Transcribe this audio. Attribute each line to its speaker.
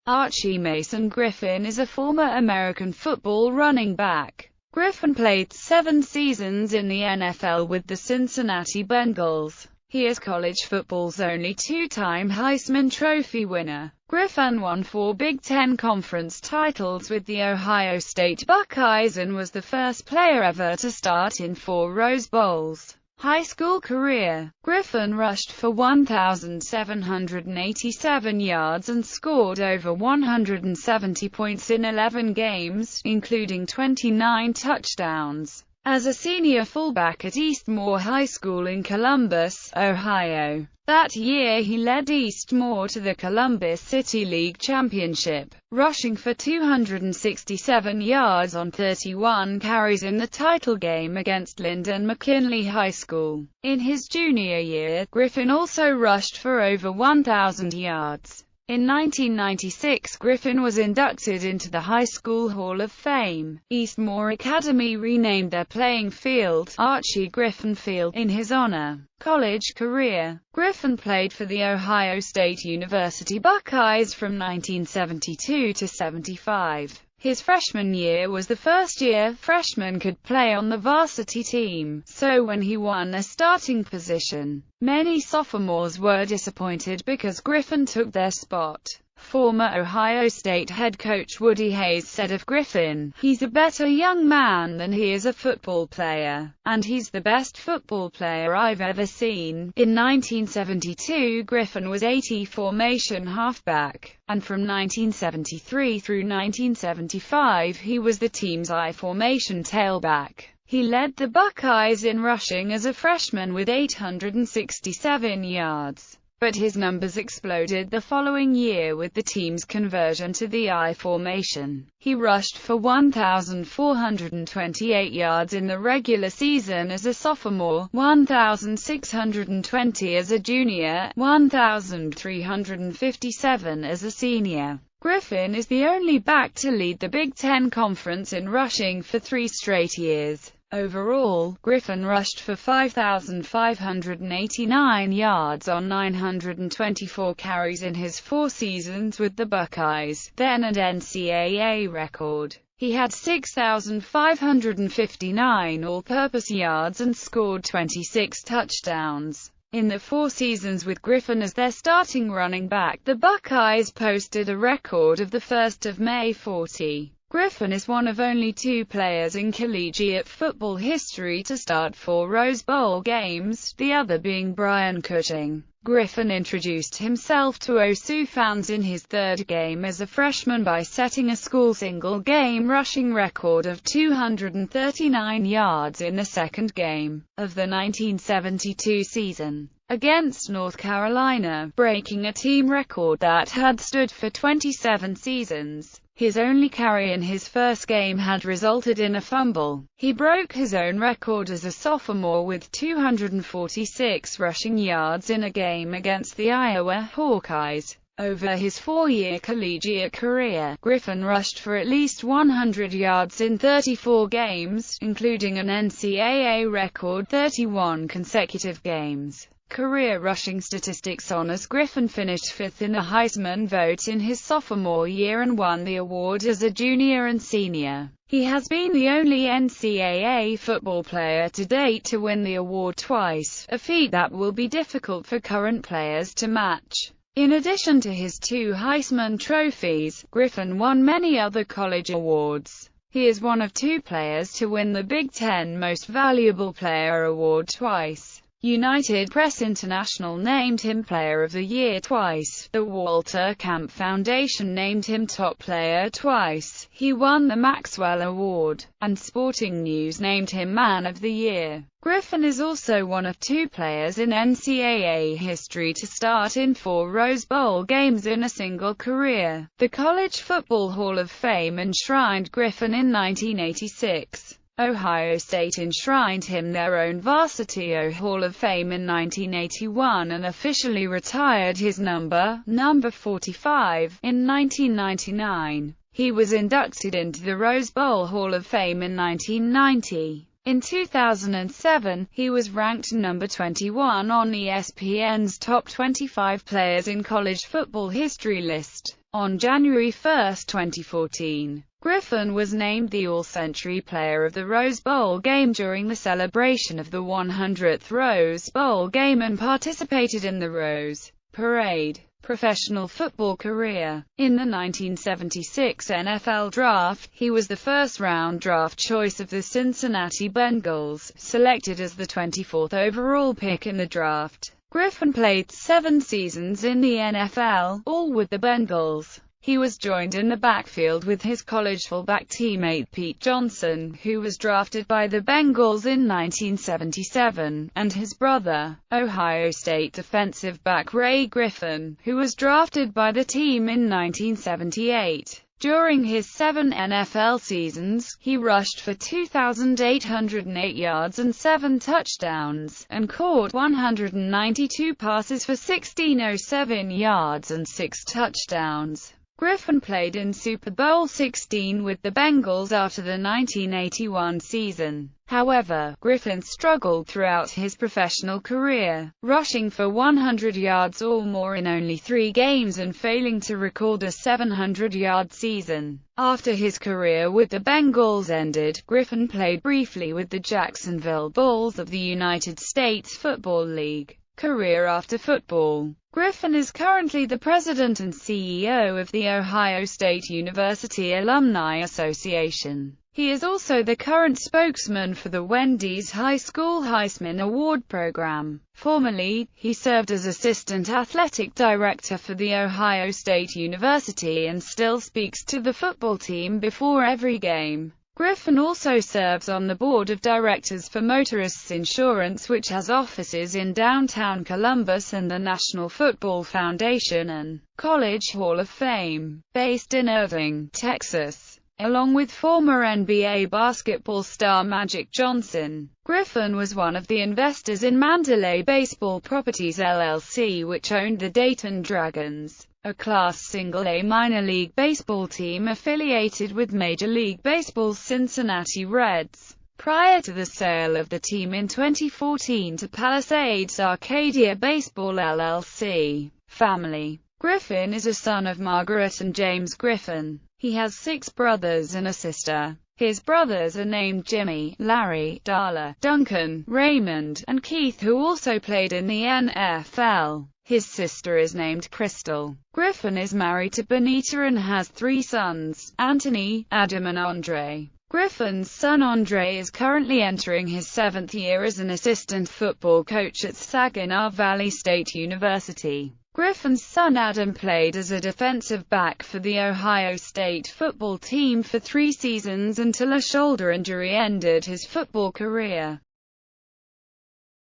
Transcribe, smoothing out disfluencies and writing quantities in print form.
Speaker 1: Archie Mason Griffin is a former American football running back. Griffin played 7 seasons in the NFL with the Cincinnati Bengals. He is college football's only 2-time Heisman Trophy winner. Griffin won 4 Big Ten Conference titles with the Ohio State Buckeyes and was the first player ever to start in 4 Rose Bowls. High school career. Griffin rushed for 1,787 yards and scored over 170 points in 11 games, including 29 touchdowns. As a senior fullback at Eastmoor High School in Columbus, Ohio. That year he led Eastmoor to the Columbus City League Championship, rushing for 267 yards on 31 carries in the title game against Lyndon McKinley High School. In his junior year, Griffin also rushed for over 1,000 yards. In 1996, Griffin was inducted into the High School Hall of Fame. Eastmoor Academy renamed their playing field Archie Griffin Field in his honor. College career. Griffin played for the Ohio State University Buckeyes from 1972 to 75. His freshman year was the first year freshmen could play on the varsity team, so when he won a starting position, many sophomores were disappointed because Griffin took their spot. Former Ohio State head coach Woody Hayes said of Griffin, "He's a better young man than he is a football player, and he's the best football player I've ever seen." In 1972, Griffin was 80 formation halfback, and from 1973 through 1975 he was the team's I formation tailback. He led the Buckeyes in rushing as a freshman with 867 yards. But his numbers exploded the following year with the team's conversion to the I formation. He rushed for 1,428 yards in the regular season as a sophomore, 1,620 as a junior, 1,357 as a senior. Griffin is the only back to lead the Big Ten Conference in rushing for 3 straight years. Overall, Griffin rushed for 5,589 yards on 924 carries in his 4 seasons with the Buckeyes, then an NCAA record. He had 6,559 all-purpose yards and scored 26 touchdowns. In the 4 seasons with Griffin as their starting running back, the Buckeyes posted a record of the 1st of May 40. Griffin is one of only 2 players in collegiate football history to start 4 Rose Bowl games, the other being Brian Cushing. Griffin introduced himself to OSU fans in his 3rd game as a freshman by setting a school single-game rushing record of 239 yards in the 2nd game of the 1972 season against North Carolina, breaking a team record that had stood for 27 seasons. His only carry in his first game had resulted in a fumble. He broke his own record as a sophomore with 246 rushing yards in a game against the Iowa Hawkeyes. Over his 4-year collegiate career, Griffin rushed for at least 100 yards in 34 games, including an NCAA record 31 consecutive games. Career rushing statistics honors. Griffin finished 5th in a Heisman vote in his sophomore year and won the award as a junior and senior. He has been the only NCAA football player to date to win the award twice, a feat that will be difficult for current players to match. In addition to his 2 Heisman trophies, Griffin won many other college awards. He is one of 2 players to win the Big Ten Most Valuable Player award twice. United Press International named him Player of the Year twice. The Walter Camp Foundation named him Top Player twice. He won the Maxwell Award, and Sporting News named him Man of the Year. Griffin is also one of 2 players in NCAA history to start in 4 Rose Bowl games in a single career. The College Football Hall of Fame enshrined Griffin in 1986. Ohio State enshrined him their own varsity Hall of Fame in 1981 and officially retired his number 45, in 1999. He was inducted into the Rose Bowl Hall of Fame in 1990. In 2007, he was ranked number 21 on ESPN's Top 25 Players in College Football History list. On January 1, 2014, Griffin was named the All-Century Player of the Rose Bowl game during the celebration of the 100th Rose Bowl game and participated in the Rose Parade. Professional football career. In the 1976 NFL Draft, he was the first-round draft choice of the Cincinnati Bengals, selected as the 24th overall pick in the draft. Griffin played 7 seasons in the NFL, all with the Bengals. He was joined in the backfield with his college fullback teammate Pete Johnson, who was drafted by the Bengals in 1977, and his brother, Ohio State defensive back Ray Griffin, who was drafted by the team in 1978. During his 7 NFL seasons, he rushed for 2,808 yards and 7 touchdowns, and caught 192 passes for 1,607 yards and 6 touchdowns. Griffin played in Super Bowl XVI with the Bengals after the 1981 season. However, Griffin struggled throughout his professional career, rushing for 100 yards or more in only 3 games and failing to record a 700-yard season. After his career with the Bengals ended, Griffin played briefly with the Jacksonville Bulls of the United States Football League. Career after football. Griffin is currently the president and CEO of the Ohio State University Alumni Association. He is also the current spokesman for the Wendy's High School Heisman Award program. Formerly, he served as assistant athletic director for the Ohio State University and still speaks to the football team before every game. Griffin also serves on the board of directors for Motorists Insurance, which has offices in downtown Columbus, and the National Football Foundation and College Hall of Fame, based in Irving, Texas. Along with former NBA basketball star Magic Johnson, Griffin was one of the investors in Mandalay Baseball Properties LLC, which owned the Dayton Dragons, a Class A minor league baseball team affiliated with Major League Baseball's Cincinnati Reds. Prior to the sale of the team in 2014 to Palisades Arcadia Baseball LLC. Family. Griffin is a son of Margaret and James Griffin. He has 6 brothers and a sister. His brothers are named Jimmy, Larry, Darla, Duncan, Raymond, and Keith, who also played in the NFL. His sister is named Crystal. Griffin is married to Benita and has 3 sons, Anthony, Adam and Andre. Griffin's son Andre is currently entering his 7th year as an assistant football coach at Saginaw Valley State University. Griffin's son Adam played as a defensive back for the Ohio State football team for 3 seasons until a shoulder injury ended his football career.